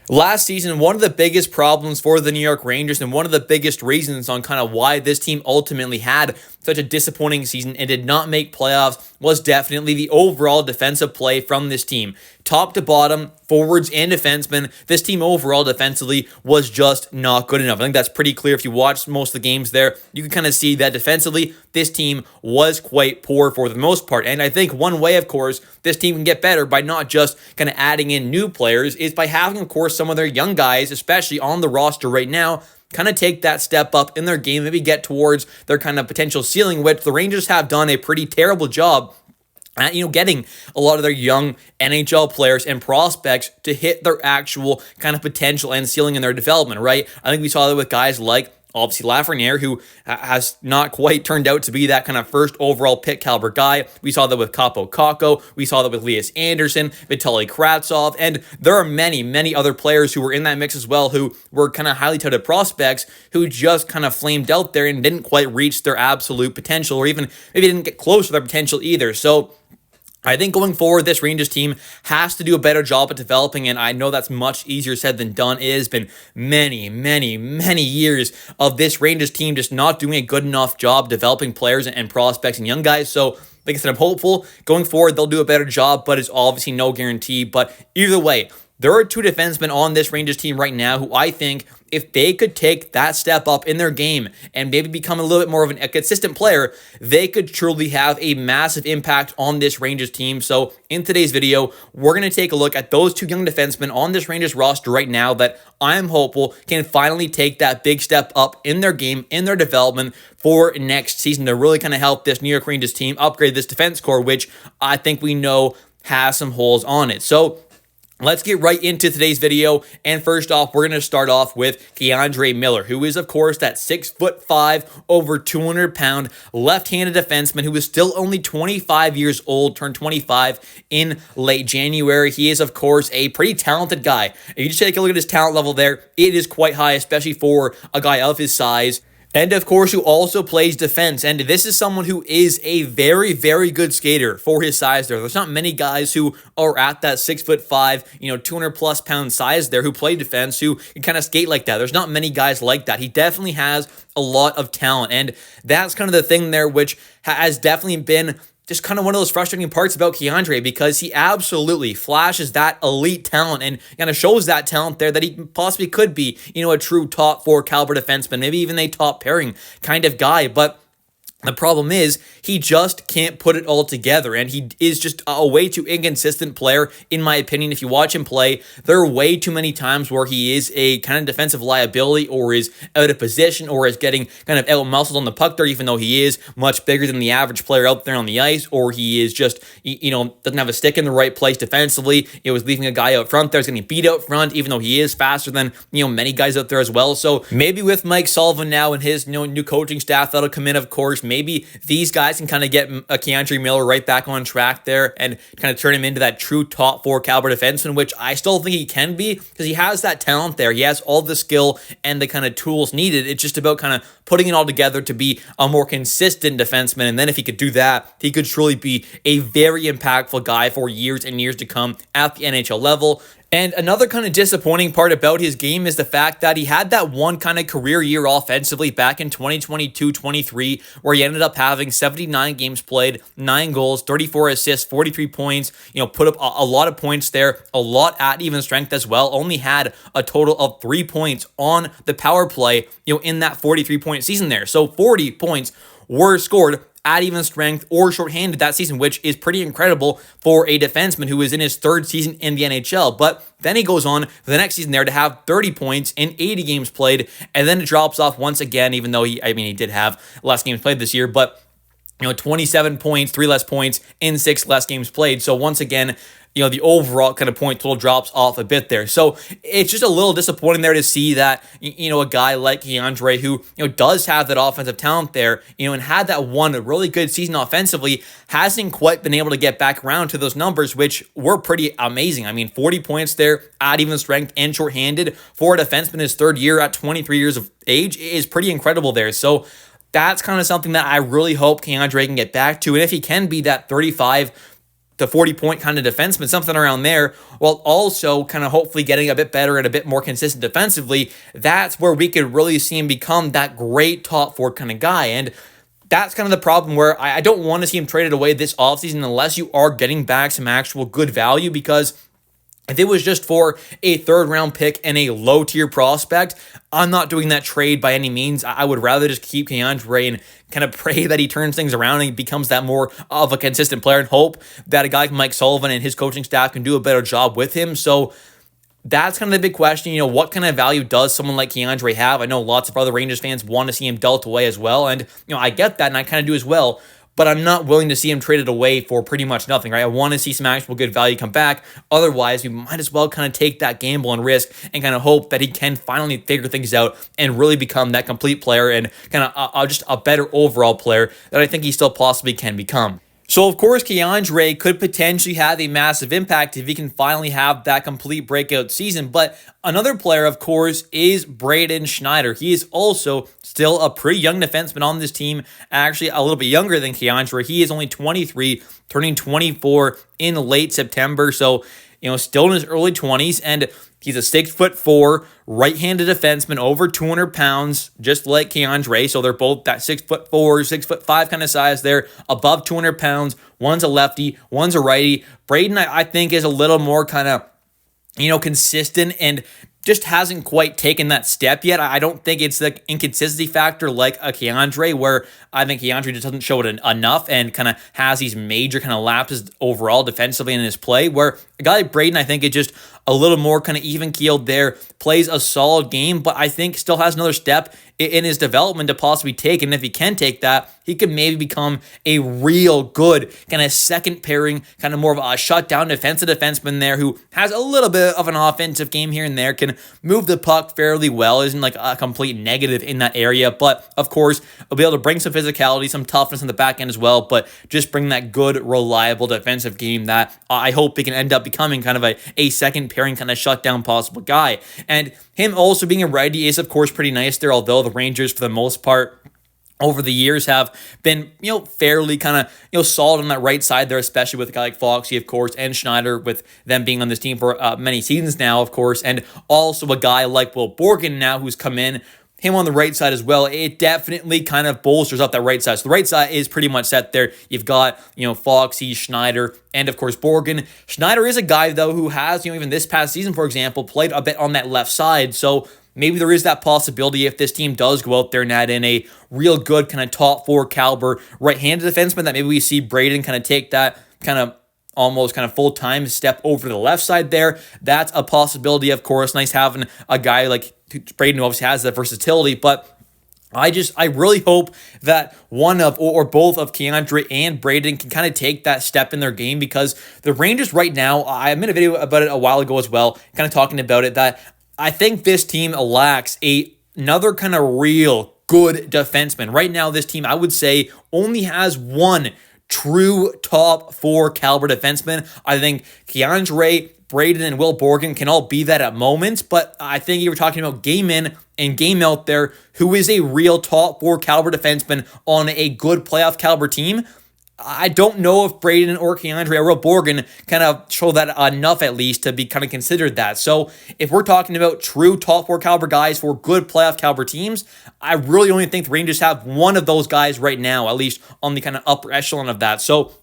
Last season, one of the biggest problems for the New York Rangers and one of the biggest reasons on kind of why this team ultimately had such a disappointing season and did not make playoffs was definitely the overall defensive play from this team. Top to bottom, forwards and defensemen, this team overall defensively was just not good enough. I think that's pretty clear. If you watch most of the games there, you can kind of see that defensively, this team was quite poor for the most part. And I think one way, of course, this team can get better by not just kind of adding in new players is by having, of course, some of their young guys, especially on the roster right now, kind of take that step up in their game, maybe get towards their kind of potential ceiling, which the Rangers have done a pretty terrible job at, getting a lot of their young NHL players and prospects to hit their actual kind of potential and ceiling in their development, right? I think we saw that with guys like obviously Lafreniere, who has not quite turned out to be that kind of first overall pick caliber guy. We saw that with Kaapo Kakko. We saw that with Elias Anderson, Vitaly Kravtsov, and there are many, many other players who were in that mix as well who were kind of highly touted prospects who just kind of flamed out there and didn't quite reach their absolute potential, or even maybe didn't get close to their potential either. So I think going forward, this Rangers team has to do a better job at developing, and I know that's much easier said than done. It has been many, many, many years of this Rangers team just not doing a good enough job developing players and prospects and young guys. So, like I said, I'm hopeful going forward they'll do a better job, but it's obviously no guarantee. But either way, there are two defensemen on this Rangers team right now who I think if they could take that step up in their game and maybe become a little bit more of a consistent player, they could truly have a massive impact on this Rangers team. So in today's video, we're going to take a look at those two young defensemen on this Rangers roster right now that I'm hopeful can finally take that big step up in their game, in their development for next season to really kind of help this New York Rangers team upgrade this defense core, which I think we know has some holes on it. So let's get right into today's video, and first off, we're going to start off with K'Andre Miller, who is, of course, that 6'5", over 200-pound left-handed defenseman who is still only 25 years old, turned 25 in late January. He is, of course, a pretty talented guy. If you just take a look at his talent level there, it is quite high, especially for a guy of his size. And of course, who also plays defense. And this is someone who is a very, very good skater for his size there. There's not many guys who are at that 6'5", 200 plus pound size there who play defense, who can kind of skate like that. There's not many guys like that. He definitely has a lot of talent. And that's kind of the thing there, which has definitely been just kind of one of those frustrating parts about K'Andre, because he absolutely flashes that elite talent and kind of shows that talent there that he possibly could be, a true top 4 caliber defenseman, maybe even a top pairing kind of guy. But the problem is he just can't put it all together, and he is just a way too inconsistent player, in my opinion. If you watch him play, there are way too many times where he is a kind of defensive liability, or is out of position, or is getting kind of out-muscled on the puck there, even though he is much bigger than the average player out there on the ice, or he is just, doesn't have a stick in the right place defensively. It was leaving a guy out front there, is getting beat out front, even though he is faster than, many guys out there as well. So maybe with Mike Sullivan now and his, new coaching staff that'll come in, of course, maybe these guys can kind of get a K'Andre Miller right back on track there and kind of turn him into that true top 4 caliber defenseman, which I still think he can be, because he has that talent there. He has all the skill and the kind of tools needed. It's just about kind of putting it all together to be a more consistent defenseman. And then if he could do that, he could truly be a very impactful guy for years and years to come at the NHL level. And another kind of disappointing part about his game is the fact that he had that one kind of career year offensively back in 2022-23, where he ended up having 79 games played, 9 goals, 34 assists, 43 points, put up a lot of points there, a lot at even strength as well. Only had a total of 3 points on the power play, in that 43-point season there. So 40 points were scored at even strength or shorthanded that season, which is pretty incredible for a defenseman who is in his 3rd season in the NHL. But then he goes on for the next season there to have 30 points in 80 games played, and then it drops off once again, even though he did have less games played this year, but 27 points, 3 less points in 6 less games played. So once again, the overall kind of point total drops off a bit there. So it's just a little disappointing there to see that, a guy like K'Andre, who, does have that offensive talent there, and had that one really good season offensively, hasn't quite been able to get back around to those numbers, which were pretty amazing. 40 points there at even strength and shorthanded for a defenseman his 3rd year at 23 years of age is pretty incredible there. So that's kind of something that I really hope K'Andre can get back to. And if he can be that 35 to 40-point kind of defenseman, something around there, while also kind of hopefully getting a bit better and a bit more consistent defensively, that's where we could really see him become that great top four kind of guy. And that's kind of the problem where I don't want to see him traded away this offseason unless you are getting back some actual good value, because if it was just for a third-round pick and a low-tier prospect, I'm not doing that trade by any means. I would rather just keep K'Andre and kind of pray that he turns things around and becomes that more of a consistent player, and hope that a guy like Mike Sullivan and his coaching staff can do a better job with him. So that's kind of the big question. What kind of value does someone like K'Andre have? I know lots of other Rangers fans want to see him dealt away as well, and I get that, and I kind of do as well. But I'm not willing to see him traded away for pretty much nothing, right? I want to see some actual good value come back. Otherwise, we might as well kind of take that gamble and risk and kind of hope that he can finally figure things out and really become that complete player and kind of just a better overall player that I think he still possibly can become. So, of course, K'Andre could potentially have a massive impact if he can finally have that complete breakout season. But another player, of course, is Braden Schneider. He is also still a pretty young defenseman on this team, actually a little bit younger than K'Andre. He is only 23, turning 24 in late September. So, still in his early 20s, and he's a 6'4" right-handed defenseman, over 200 pounds, just like K'Andre. So they're both that 6'4", 6'5" kind of size there, above 200 pounds. One's a lefty, one's a righty. Braden, I think, is a little more kind of, consistent and just hasn't quite taken that step yet. I don't think it's the inconsistency factor like a K'Andre, where I think K'Andre just doesn't show it enough and kind of has these major kind of lapses overall defensively in his play, where a guy like Braden, I think, is just a little more kind of even-keeled there, plays a solid game, but I think still has another step in his development to possibly take. And if he can take that, he could maybe become a real good kind of second pairing, kind of more of a shutdown defensive defenseman there who has a little bit of an offensive game here and there, can move the puck fairly well, isn't like a complete negative in that area. But of course, he'll be able to bring some physicality, some toughness in the back end as well, but just bring that good, reliable defensive game that I hope he can end up becoming kind of a second pairing kind of shutdown possible guy. And him also being a righty is, of course, pretty nice there, although the Rangers, for the most part, over the years have been, fairly kind of, solid on that right side there, especially with a guy like Foxy, of course, and Schneider, with them being on this team for many seasons now, of course, and also a guy like Will Borgen now who's come in, him on the right side as well. It definitely kind of bolsters up that right side. So the right side is pretty much set there. You've got, Foxy, Schneider, and of course Borgen. Schneider is a guy, though, who has, even this past season, for example, played a bit on that left side. So maybe there is that possibility if this team does go out there and add in a real good kind of top four caliber right-handed defenseman, that maybe we see Braden kind of take that kind of almost kind of full-time step over to the left side there. That's a possibility, of course. Nice having a guy like Braden, who obviously has that versatility, but I really hope that one of or both of K'Andre and Braden can kind of take that step in their game, because the Rangers right now, I made a video about it a while ago as well, kind of talking about it, that I think this team lacks another kind of real good defenseman. Right now, this team, I would say, only has one true top four caliber defenseman. I think K'Andre, Braden, and Will Borgen can all be that at moments, but I think you were talking about game in and game out there, who is a real top four caliber defenseman on a good playoff caliber team. I don't know if Braden or K'Andre or Will Borgen kind of show that enough, at least, to be kind of considered that. So if we're talking about true top four caliber guys for good playoff caliber teams, I really only think the Rangers have one of those guys right now, at least on the kind of upper echelon of that. So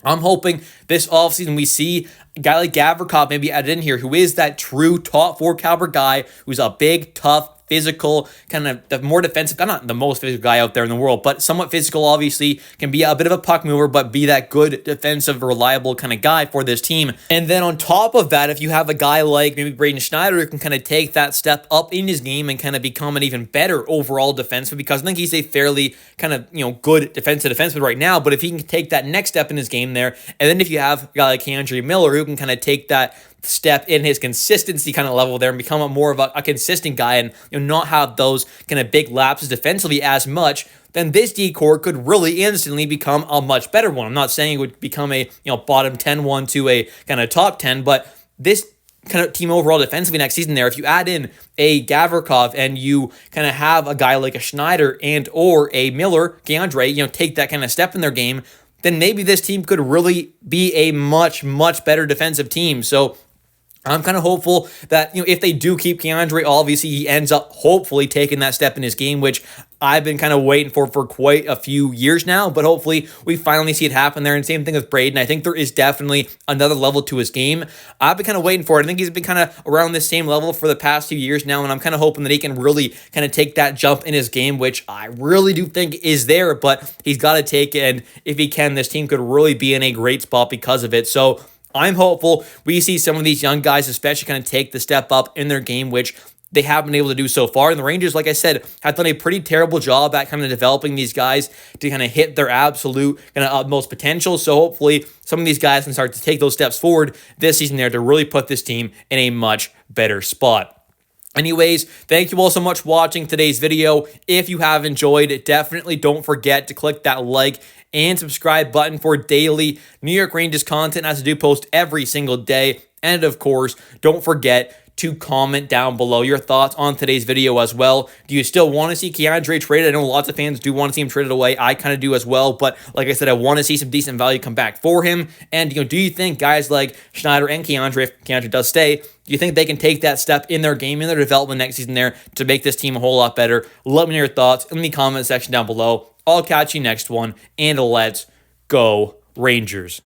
I'm hoping this offseason we see a guy like Gavrikov maybe added in here, who is that true top four caliber guy, who's a big, tough, physical, kind of the more defensive, not the most physical guy out there in the world, but somewhat physical, obviously, can be a bit of a puck mover, but be that good defensive, reliable kind of guy for this team. And then on top of that, if you have a guy like maybe Braden Schneider who can kind of take that step up in his game and kind of become an even better overall defenseman, because I think he's a fairly kind of, good defensive defenseman right now, but if he can take that next step in his game there, and then if you have a guy like Andrew Miller who can kind of take that step in his consistency kind of level there and become more of a consistent guy and not have those kind of big lapses defensively as much, then this D-core could really instantly become a much better one. I'm not saying it would become a bottom 10 one to a kind of top 10, but this kind of team overall defensively next season there, if you add in a Gavrikov and you kind of have a guy like a Schneider and or a Miller, K'Andre, take that kind of step in their game, then maybe this team could really be a much, much better defensive team. So I'm kind of hopeful that, if they do keep Keandre, obviously he ends up hopefully taking that step in his game, which I've been kind of waiting for quite a few years now, but hopefully we finally see it happen there. And same thing with Braden. I think there is definitely another level to his game. I've been kind of waiting for it. I think he's been kind of around this same level for the past few years now, and I'm kind of hoping that he can really kind of take that jump in his game, which I really do think is there, but he's got to take it. And if he can, this team could really be in a great spot because of it. So I'm hopeful we see some of these young guys especially kind of take the step up in their game, which they haven't been able to do so far. And the Rangers, like I said, have done a pretty terrible job at kind of developing these guys to kind of hit their absolute kind of utmost potential. So hopefully some of these guys can start to take those steps forward this season there to really put this team in a much better spot. Anyways, thank you all so much for watching today's video. If you have enjoyed it, definitely don't forget to click that like and subscribe button for daily New York Rangers content, as I do post every single day. And of course, don't forget to comment down below your thoughts on today's video as well. Do you still want to see Keandre traded? I know lots of fans do want to see him traded away. I kind of do as well, but like I said, I want to see some decent value come back for him. And do you think guys like Schneider and Keandre, if Keandre does stay, do you think they can take that step in their game, in their development next season there to make this team a whole lot better? Let me know your thoughts in the comment section down below. I'll catch you next one, and let's go Rangers.